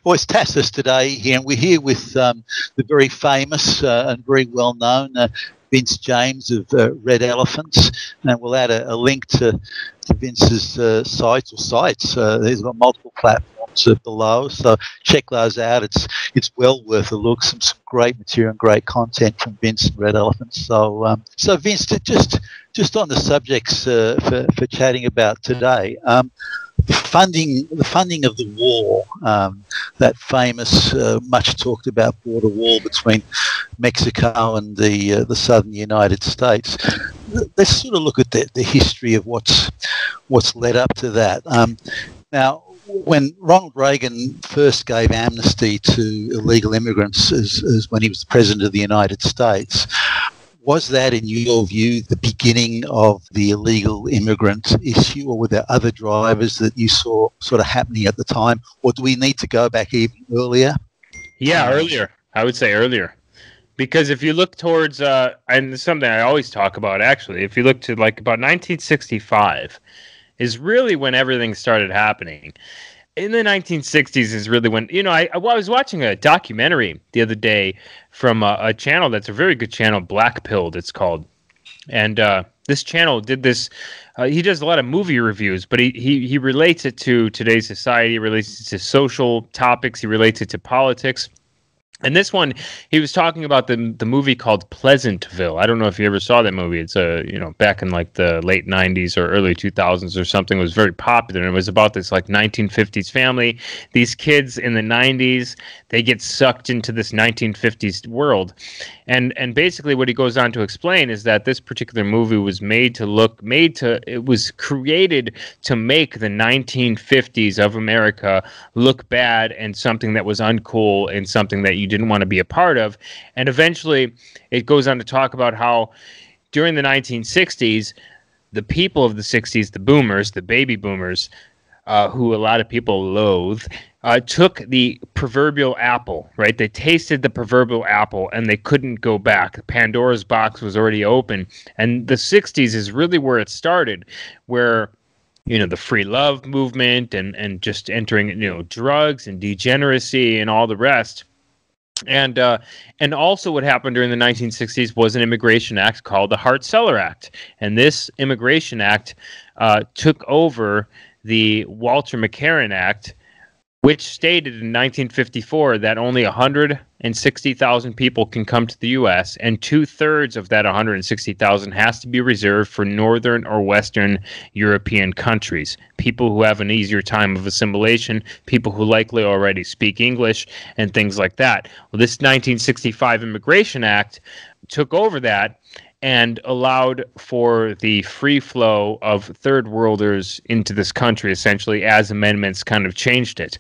Well, it's Tacitus today here, and we're here with the very famous and very well-known Vince James of Red Elephants, and we'll add a link to Vince's sites. He's got multiple platforms below, so check those out. It's well worth a look. Some great material and great content from Vince and Red Elephants. So Vince, just on the subjects for chatting about today. The funding of the war, that famous, much talked about border wall between Mexico and the southern United States. Let's sort of look at the history of what's led up to that. Now, when Ronald Reagan first gave amnesty to illegal immigrants as when he was the president of the United States, was that, in your view, the beginning of the illegal immigrant issue, or were there other drivers that you saw sort of happening at the time, or do we need to go back even earlier? Yeah, earlier. I would say earlier. Because if you look towards, and something I always talk about, actually, if you look to like about 1965 is really when everything started happening. In the 1960s is really when, I was watching a documentary the other day from a channel that's a very good channel, Black Pilled, it's called. And this channel did this, he does a lot of movie reviews, but he relates it to today's society, relates it to social topics, he relates it to politics. And this one, he was talking about the movie called Pleasantville. I don't know if you ever saw that movie. It's back in like the late 90s or early 2000s or something. It was very popular. And it was about this like 1950s family. These kids in the 90s, they get sucked into this 1950s world. And basically what he goes on to explain is that this particular movie was it was created to make the 1950s of America look bad and something that was uncool and something that you didn't want to be a part of. And eventually it goes on to talk about how during the 1960s, the people of the 60s, the boomers, the baby boomers, who a lot of people loathe, took the proverbial apple, right? They tasted the proverbial apple and they couldn't go back. Pandora's box was already open. And the 60s is really where it started, where the free love movement and just entering, drugs and degeneracy and all the rest. And also what happened during the 1960s was an immigration act called the Hart-Celler Act. And this immigration act took over the Walter McCarran Act, which stated in 1954 that only 160,000 people can come to the U.S., and 2/3 of that 160,000 has to be reserved for Northern or Western European countries, people who have an easier time of assimilation, people who likely already speak English, and things like that. Well, this 1965 Immigration Act took over that and allowed for the free flow of third worlders into this country, essentially, as amendments kind of changed it.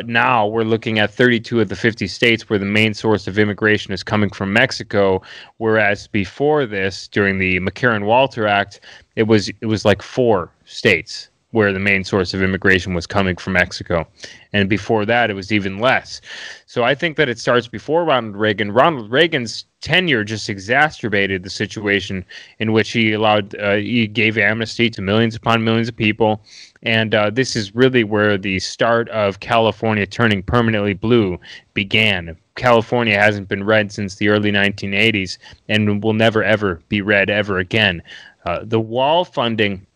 Now we're looking at 32 of the 50 states where the main source of immigration is coming from Mexico, whereas before this, during the McCarran-Walter Act, it was like 4 states where the main source of immigration was coming from Mexico. And before that, it was even less. So I think that it starts before Ronald Reagan. Ronald Reagan's tenure just exacerbated the situation in which he gave amnesty to millions upon millions of people. And this is really where the start of California turning permanently blue began. California hasn't been red since the early 1980s and will never, ever be red ever again. The wall funding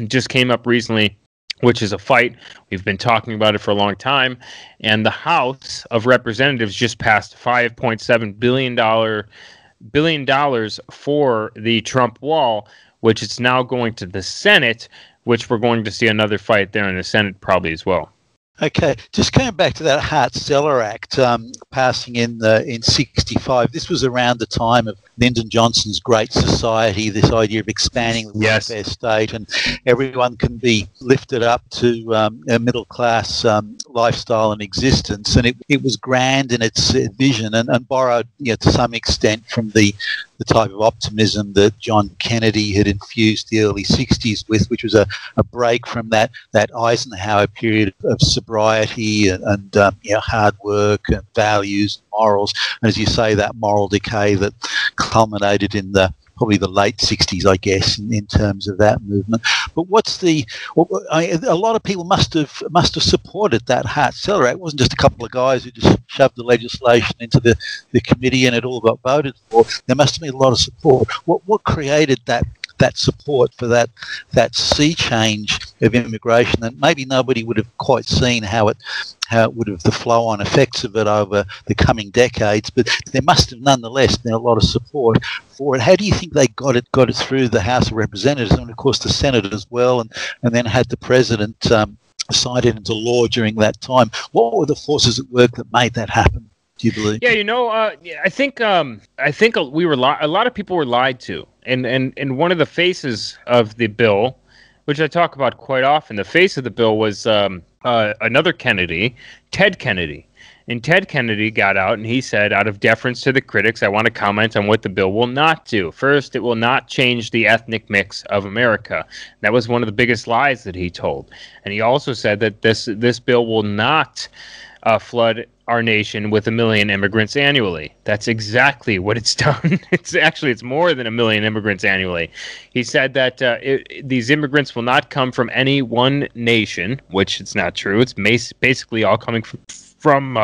just came up recently, which is a fight. We've been talking about it for a long time. And the House of Representatives just passed $5.7 billion for the Trump wall, which is now going to the Senate, which we're going to see another fight there in the Senate probably as well. Okay, just coming back to that Hart-Celler Act passing in 65. This was around the time of Lyndon Johnson's Great Society, this idea of expanding the welfare state, and everyone can be lifted up to a middle-class lifestyle and existence. And it was grand in its vision and borrowed, to some extent from the type of optimism that John Kennedy had infused the early 60s with, which was a break from that Eisenhower period of sobriety and hard work and values and morals. And as you say, that moral decay that culminated in the probably the late 60s, I guess, in terms of that movement. But a lot of people must have supported that Hart-Celler Act. It wasn't just a couple of guys who just shoved the legislation into the committee and it all got voted for. There must have been a lot of support. What created that support for that sea change of immigration, and maybe nobody would have quite seen how it would have, the flow-on effects of it over the coming decades, but there must have nonetheless been a lot of support for it. How do you think they got it through the House of Representatives and of course the Senate as well, and then had the president sign it into law during that time? What were the forces at work that made that happen, do you believe? Yeah, I think we were a lot of people were lied to. And one of the faces of the bill, which I talk about quite often, the face of the bill was another Kennedy, Ted Kennedy. And Ted Kennedy got out and he said, out of deference to the critics, I want to comment on what the bill will not do. First, it will not change the ethnic mix of America. That was one of the biggest lies that he told. And he also said that this bill will not flood our nation with 1 million immigrants annually. That's exactly what it's done. It's more than 1 million immigrants annually. He said that these immigrants will not come from any one nation, which it's not true. It's basically all coming from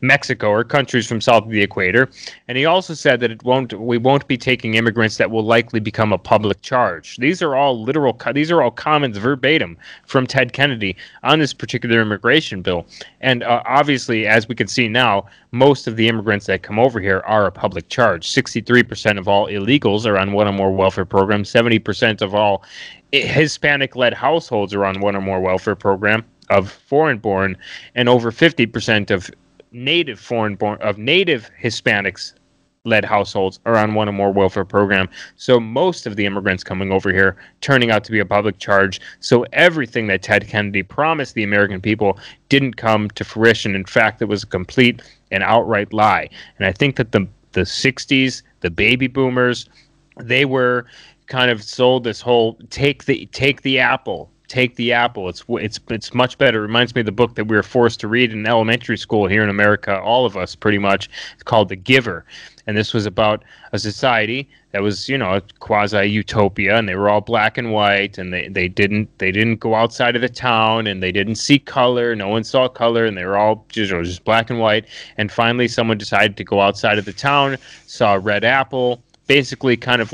Mexico or countries from south of the equator. And he also said that we won't be taking immigrants that will likely become a public charge. These are all comments verbatim from Ted Kennedy on this particular immigration bill. And obviously, as we can see now, most of the immigrants that come over here are a public charge. 63% of all illegals are on one or more welfare programs. 70% of all Hispanic-led households are on one or more welfare program of foreign-born, and over 50% of native Hispanics-led households are on one or more welfare program. So most of the immigrants coming over here turning out to be a public charge. So everything that Ted Kennedy promised the American people didn't come to fruition. In fact, it was a complete and outright lie. And I think that the 60s, the baby boomers, they were kind of sold this whole take the apple. Take the apple. It's much better. It reminds me of the book that we were forced to read in elementary school here in America, all of us pretty much. It's called The Giver. And this was about a society that was, a quasi-utopia, and they were all black and white, and they didn't go outside of the town, and they didn't see color. No one saw color, and they were all just black and white. And finally, someone decided to go outside of the town, saw a red apple, basically kind of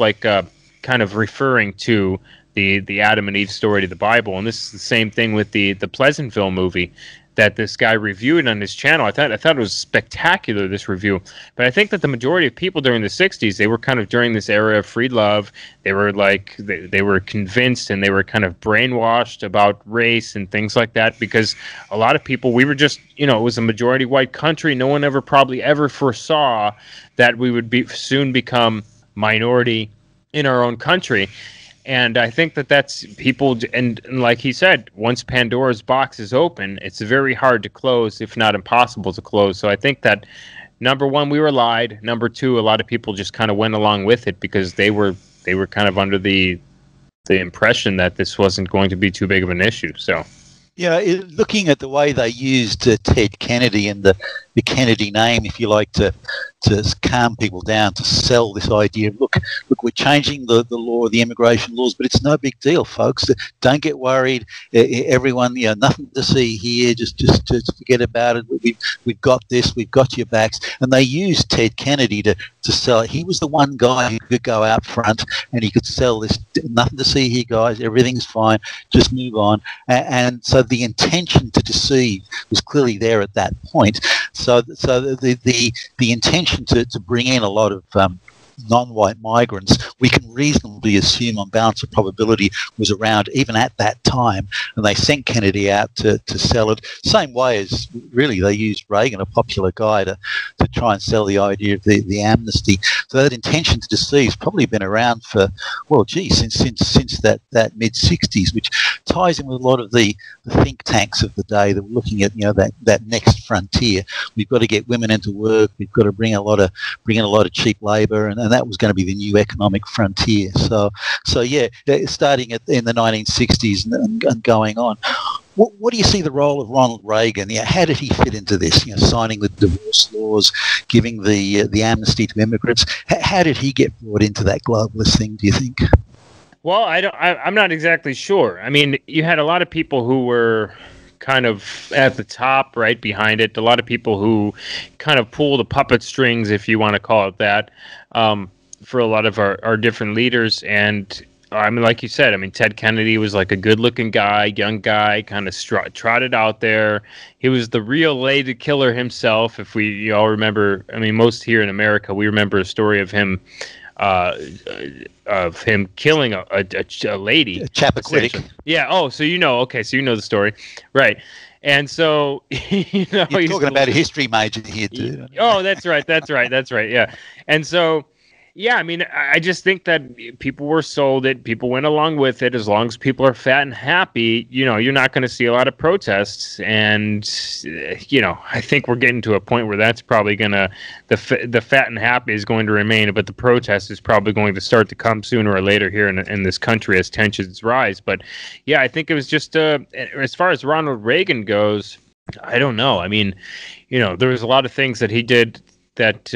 referring to the Adam and Eve story to the Bible. And this is the same thing with the Pleasantville movie that this guy reviewed on his channel. I thought it was spectacular, this review. But I think that the majority of people during the 60s, they were kind of during this era of free love. They were they were convinced and they were kind of brainwashed about race and things like that, because a lot of people, we were just, it was a majority white country. No one probably ever foresaw that we would soon become minority in our own country. And I think that that's people, and like he said, once Pandora's box is open, it's very hard to close, if not impossible to close. So I think that, number one, we were lied. Number two, a lot of people just kind of went along with it because they were kind of under the impression that this wasn't going to be too big of an issue. So. Yeah, looking at the way they used Ted Kennedy and the Kennedy name, if you like, to calm people down, to sell this idea of, look, we're changing the law, the immigration laws, but it's no big deal, folks. Don't get worried. Everyone, nothing to see here. Just forget about it. We've got this. We've got your backs. And they used Ted Kennedy to sell it. He was the one guy who could go out front and he could sell this. Nothing to see here, guys. Everything's fine. Just move on. And so the intention to deceive was clearly there at that point. So the intention to bring in a lot of non-white migrants, we can reasonably assume on balance of probability was around even at that time, and they sent Kennedy out to sell it. Same way as really they used Reagan, a popular guy, to try and sell the idea of the amnesty. So that intention to deceive has probably been around for, since that mid-60s, which ties in with a lot of the think tanks of the day that were looking at that next frontier. We've got to get women into work. We've got to bring in a lot of cheap labour, and that was going to be the new economic frontier. So yeah, starting in the 1960s and going on. What do you see the role of Ronald Reagan? How did he fit into this? Signing the divorce laws, giving the amnesty to immigrants. How did he get brought into that globalist thing, do you think? Well, I'm not exactly sure. I mean, you had a lot of people who were kind of at the top, right behind it. A lot of people who kind of pull the puppet strings, if you want to call it that, for a lot of our different leaders. And I mean, like you said, I mean, Ted Kennedy was like a good-looking guy, young guy, kind of trotted out there. He was the real lady killer himself. If you all remember, I mean, most here in America, we remember a story of him killing a lady, a Chappaquiddick. Yeah. Oh, so okay, so you know the story, right? And so you're talking about a history major here too. Oh, that's right. Yeah. And so, yeah, I mean, I just think that people were sold it. People went along with it. As long as people are fat and happy, you're not going to see a lot of protests. And, I think we're getting to a point where that's probably going to, the fat and happy is going to remain, but the protest is probably going to start to come sooner or later here in this country as tensions rise. But, yeah, I think it was just, as far as Ronald Reagan goes, I don't know. I mean, there was a lot of things that he did that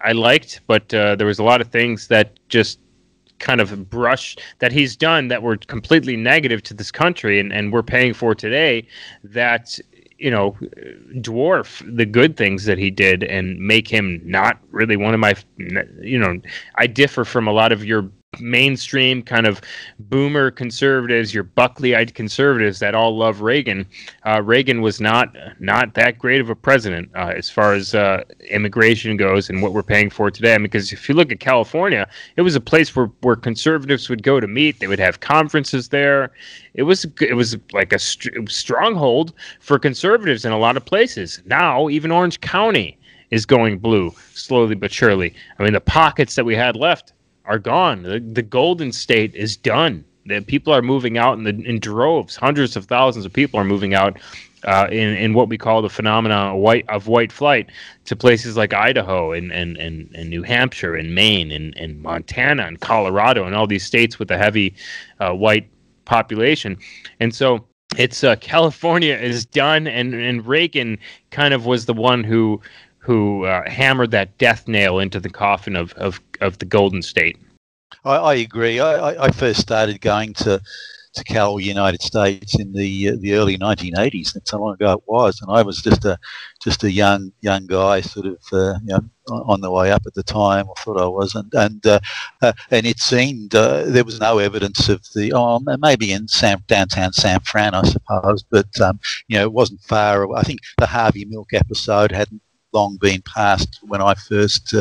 I liked, but there was a lot of things that just kind of that he's done that were completely negative to this country and we're paying for today that, dwarf the good things that he did and make him not really one of my, I differ from a lot of your mainstream kind of boomer conservatives, your Buckley-eyed conservatives that all love Reagan. Reagan was not that great of a president as far as immigration goes and what we're paying for today. I mean, because if you look at California, it was a place where conservatives would go to meet. They would have conferences there. It was like a stronghold for conservatives in a lot of places. Now, even Orange County is going blue, slowly but surely. I mean, the pockets that we had left are gone. The Golden State is done. The people are moving out in droves. Hundreds of thousands of people are moving out in what we call the phenomenon of white flight to places like Idaho and New Hampshire and Maine and Montana and Colorado and all these states with a heavy white population. And so it's California is done, and Reagan kind of was the one who hammered that death nail into the coffin of the Golden State. I agree. I first started going to Cal, United States, in the early 1980s. That's how long ago it was, and I was just a young guy, sort of on the way up at the time. I thought I was, and it seemed there was no evidence of maybe in downtown San Fran, I suppose, but it wasn't far. I think the Harvey Milk episode hadn't long been past when I first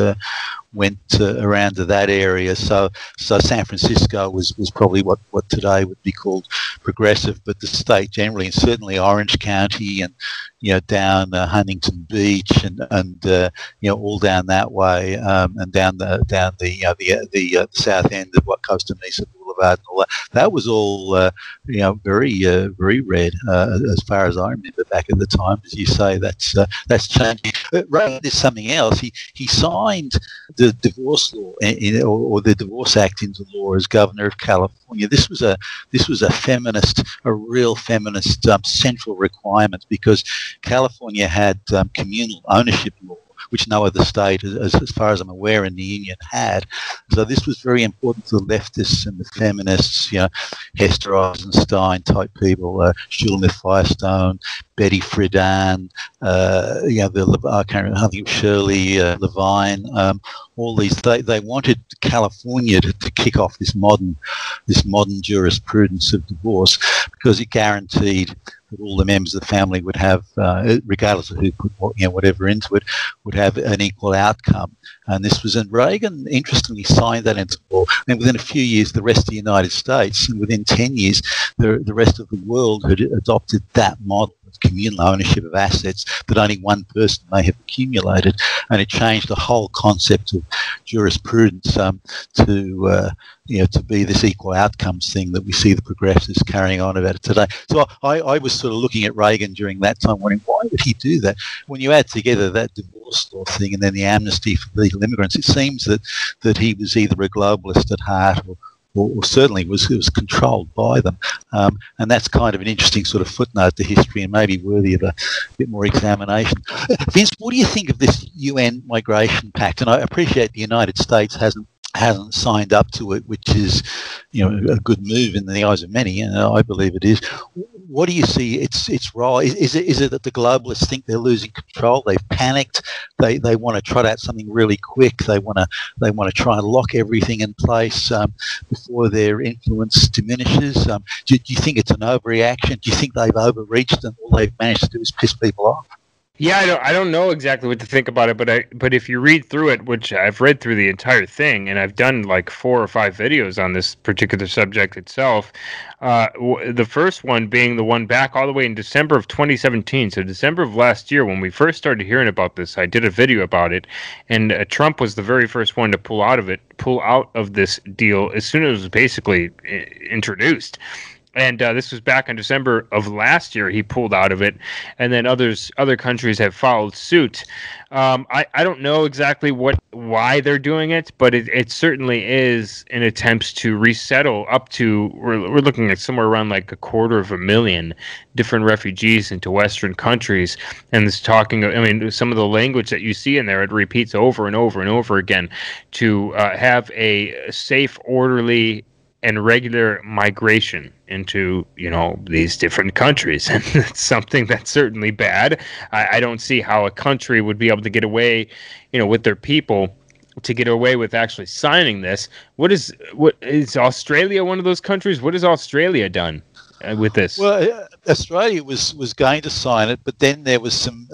went around to that area. So San Francisco was probably what today would be called progressive, but the state generally, and certainly Orange County and down Huntington Beach and all down that way, and down the south end of what Costa Mesa Boulevard and all that was all very red as far as I remember back at the time. As you say, that's changing. Reagan did something else. He signed the divorce law or the Divorce Act into law as governor of California. This was a real feminist central requirement, because California had communal ownership law, which no other state, as far as I'm aware, in the Union had. So this was very important to the leftists and the feminists, Hester Eisenstein type people, Shulamith Firestone, Betty Friedan, I can't remember, I think it was Shirley Levine. All these, they wanted California to kick off this modern jurisprudence of divorce, because it guaranteed that all the members of the family would have, regardless of who put whatever into it, would have an equal outcome. And this was, and Reagan interestingly signed that into law. And within a few years, the rest of the United States, and within 10 years, the rest of the world had adopted that model of communal ownership of assets that only one person may have accumulated. And it changed the whole concept of jurisprudence to be this equal outcomes thing that we see the progressives carrying on about it today. So I was sort of looking at Reagan during that time, wondering, why would he do that? When you add together that divorce law thing and then the amnesty for legal immigrants, it seems that he was either a globalist at heart or certainly it was controlled by them. And that's kind of an interesting sort of footnote to history and maybe worthy of a bit more examination. Vince, what do you think of this UN migration pact? And I appreciate the United States hasn't signed up to it, which is, a good move in the eyes of many, and I believe it is. What do you see its role? Is it that the globalists think they're losing control? They've panicked. They want to trot out something really quick. They want to try and lock everything in place before their influence diminishes. Do you think it's an overreaction? Do you think they've overreached and all they've managed to do is piss people off? Yeah, I don't know exactly what to think about it, but if you read through it, which I've read through the entire thing, and I've done like 4 or 5 videos on this particular subject itself, the first one being the one back all the way in December of 2017, so December of last year, when we first started hearing about this, I did a video about it, and Trump was the very first one to pull out of this deal as soon as it was basically introduced. And this was back in December of last year. He pulled out of it, and then other countries have followed suit. I don't know exactly why they're doing it, but it certainly is an attempt to resettle up to we're looking at somewhere around like 250,000 different refugees into Western countries. And this talking, I mean, some of the language that you see in there, it repeats over and over and over again to have a safe, orderly, and regular migration into, these different countries. And it's something that's certainly bad. I don't see how a country would be able to get away, with their people to get away with actually signing this. What is Australia one of those countries? What has Australia done with this? Well, Australia was going to sign it, but then there was some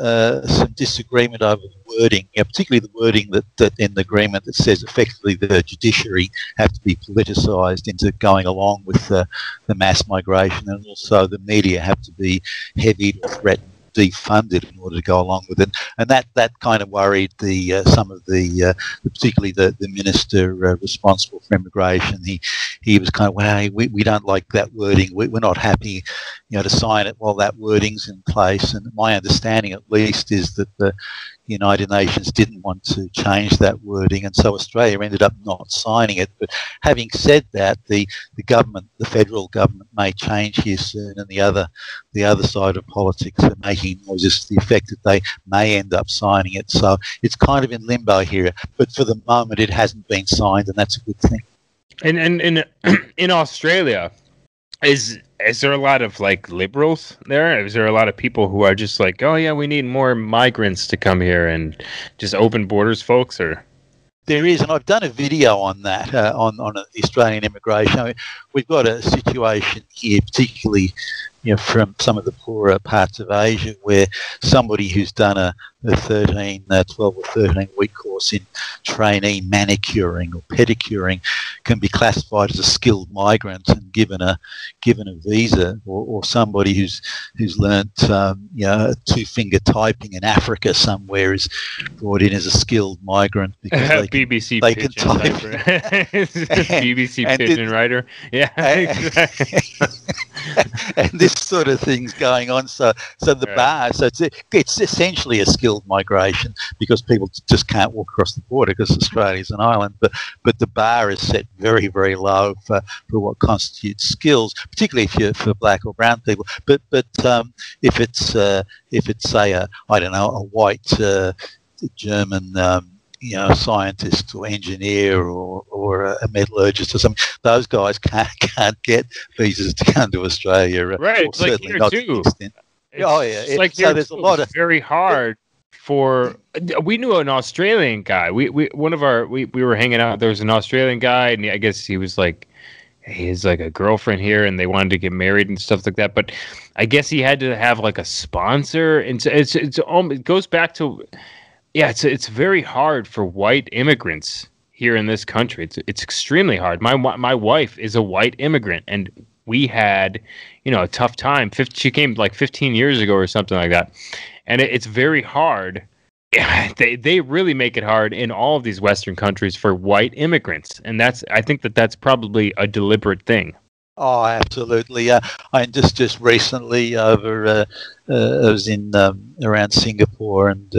disagreement over the wording, particularly the wording that in the agreement that says effectively the judiciary have to be politicised into going along with the mass migration, and also the media have to be heavy or threatened, defunded in order to go along with it, and that kind of worried some of the particularly the minister responsible for immigration. He was kind of, well, we don't like that wording. We're not happy, to sign it while that wording's in place. And my understanding, at least, is that the United Nations didn't want to change that wording, and so Australia ended up not signing it. But having said that, the government, the federal government, may change here soon, and the other side of politics are making noises to the effect that they may end up signing it. So it's kind of in limbo here. But for the moment, it hasn't been signed, and that's a good thing. And in Australia, is there a lot of like liberals there? Is there a lot of people who are just like, oh yeah, we need more migrants to come here and just open borders, folks? Or there is, and I've done a video on that on the Australian immigration. I mean, we've got a situation here, particularly from some of the poorer parts of Asia, where somebody who's done a 12 or 13 week course in trainee manicuring or pedicuring can be classified as a skilled migrant and given a visa, or somebody who's learnt two-finger typing in Africa somewhere is brought in as a skilled migrant because they can type. BBC pigeon writer, yeah. And this sort of thing's going on. So the bar. So it's essentially a skilled migration because people just can't walk across the border because Australia's an island. But the bar is set very, very low for what constitutes skills, particularly if you're for black or brown people. But if it's say a white German scientist or engineer or a metallurgist or something, those guys can't get visas to come to Australia. Right, it's like here too. There's a lot of very hard for. We knew an Australian guy. We were hanging out. There was an Australian guy, and I guess he was like. He has like a girlfriend here, and they wanted to get married and stuff like that. But I guess he had to have like a sponsor, and it goes back to. Yeah, it's very hard for white immigrants here in this country. It's extremely hard. My wife is a white immigrant, and we had, a tough time. She came like 15 years ago or something like that, and it's very hard. They really make it hard in all of these Western countries for white immigrants, and I think that's probably a deliberate thing. Oh, absolutely. I just recently I was in around Singapore and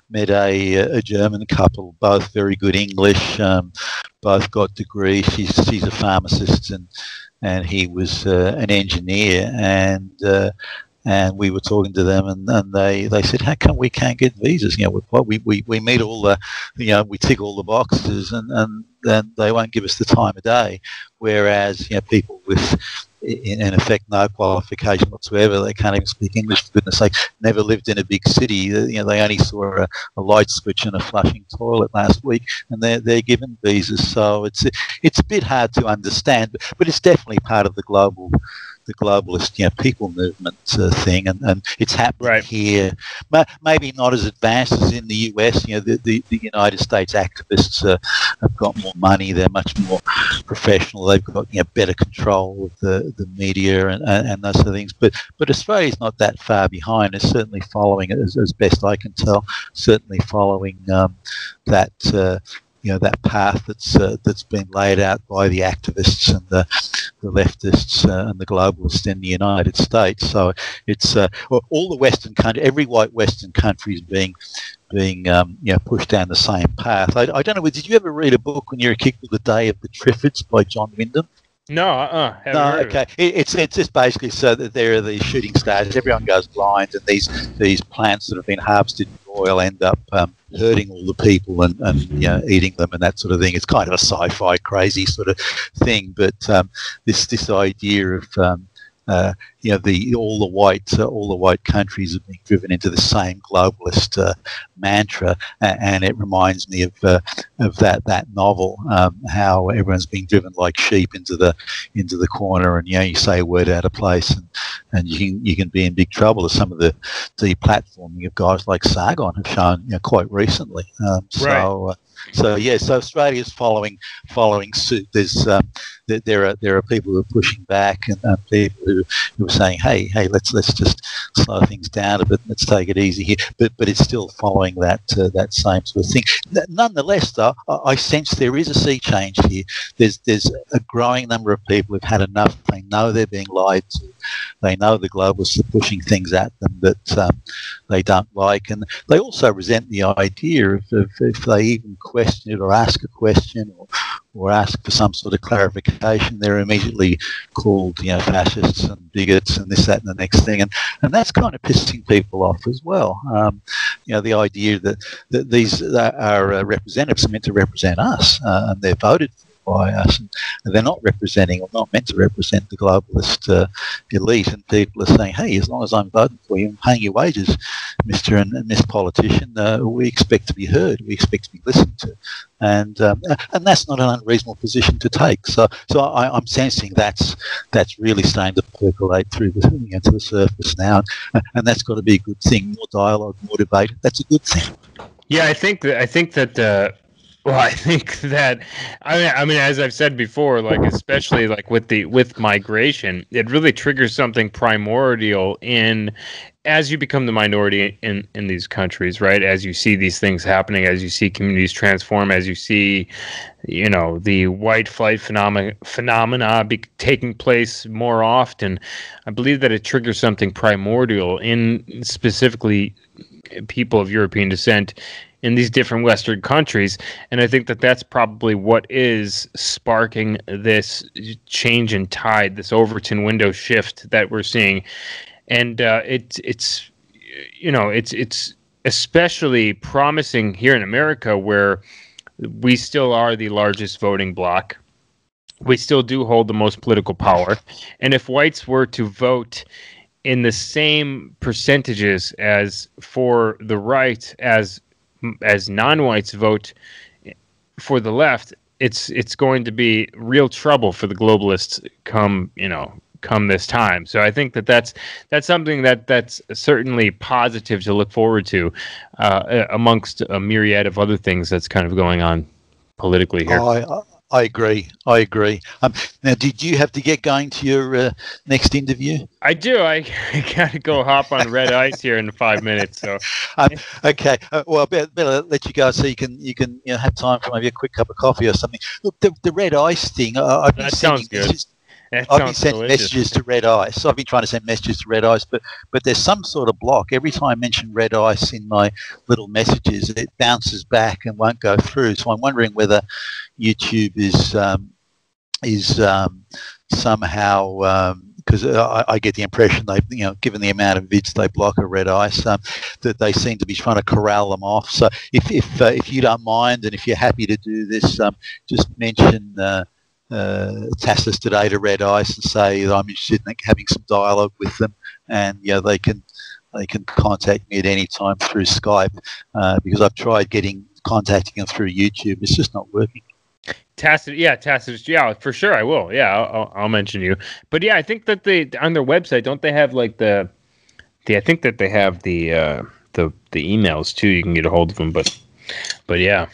met a German couple, both very good English, both got degrees. She's a pharmacist and he was an engineer, and we were talking to them, and they said, how come we can't get visas? We meet all the, we tick all the boxes, and then they won't give us the time of day. Whereas, people with, in effect, no qualification whatsoever, they can't even speak English, for goodness sake, never lived in a big city. They only saw a light switch and a flushing toilet last week, and they're given visas. So it's a bit hard to understand, but it's definitely part of the globalist, people movement thing, and it's happening here. Maybe not as advanced as in the US. The United States activists have got more money. They're much more professional. They've got better control of the media and those sort of things. But Australia's not that far behind. It's certainly following it as best I can tell. Certainly following that. That path that's been laid out by the activists and the leftists and the globalists in the United States. So it's all the Western country, every white Western country is being pushed down the same path. I don't know. Did you ever read a book when you were a kid called The Day of the Triffids by John Wyndham? No, no. Okay, it's just basically so that there are these shooting stars. Everyone goes blind, and these plants that have been harvested in oil end up hurting all the people and eating them and that sort of thing. It's kind of a sci-fi crazy sort of thing, but this idea of all the white countries are being driven into the same globalist mantra, and it reminds me of that novel, how everyone's being driven like sheep into the corner, and you say a word out of place, and you can be in big trouble, as some of the deplatforming of guys like Sargon have shown quite recently. So Australia is following suit. There are people who are pushing back, and people who are saying, hey, let's just slow things down a bit. Let's take it easy here. But it's still following that same sort of thing. Nonetheless, though, I sense there is a sea change here. There's a growing number of people who've had enough. They know they're being lied to. They know the globalists are pushing things at them that they don't like, and they also resent the idea of if they even question it or ask a question or ask for some sort of clarification, they're immediately called fascists and bigots and this, that, and the next thing, and that's kind of pissing people off as well. The idea that these are representatives are meant to represent us, and they're voted by us, and they're not representing or not meant to represent the globalist elite, and people are saying, hey, as long as I'm voting for you and paying your wages, Mr. and Miss Politician, we expect to be heard, we expect to be listened to, and that's not an unreasonable position to take. So I'm sensing that's really starting to percolate through to the surface now, and that's got to be a good thing. More dialogue, more debate, that's a good thing. Yeah, I think that well, I think that I mean, as I've said before, like especially like with migration, it really triggers something primordial as you become the minority in these countries, right? As you see these things happening, as you see communities transform, as you see, the white flight phenomena taking place more often, I believe that it triggers something primordial in specifically people of European descent in these different Western countries. And I think that that's probably what is sparking this change in tide, this Overton window shift that we're seeing. And it's especially promising here in America, where we still are the largest voting bloc. We still do hold the most political power. And if whites were to vote in the same percentages as for the right as non-whites vote for the left, it's going to be real trouble for the globalists come this time. So I think that's something that's certainly positive to look forward to, amongst a myriad of other things that's kind of going on politically here. I agree. Now, did you have to get going to your next interview? I do. I got to go hop on red ice here in 5 minutes. So, okay. Well, better let you go so you can have time for maybe a quick cup of coffee or something. Look, the red ice thing. That sounds good. That I've been sounds sending delicious. messages to Red Ice. I've been trying to send messages to Red Ice, but there's some sort of block. Every time I mention Red Ice in my little messages, it bounces back and won't go through. So I'm wondering whether YouTube is somehow, because I get the impression they, given the amount of vids they block at Red Ice, that they seem to be trying to corral them off. So if you don't mind, and if you're happy to do this, just mention TacitusToday to Red Ice and say that I'm interested in having some dialogue with them, and they can contact me at any time through Skype, because I've tried contacting them through YouTube. It's just not working. Tacitus, yeah, for sure, I will. Yeah, I'll mention you. But yeah, I think that they on their website, don't they have like I think that they have the emails too. You can get a hold of them. But yeah,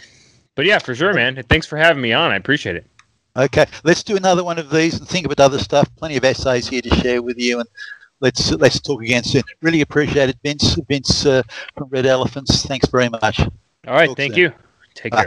for sure, man. Thanks for having me on. I appreciate it. Okay, let's do another one of these and think about other stuff. Plenty of essays here to share with you, and let's talk again soon. Really appreciate it, Vince. Vince from Red Elephants. Thanks very much. All right, thank you. Take care.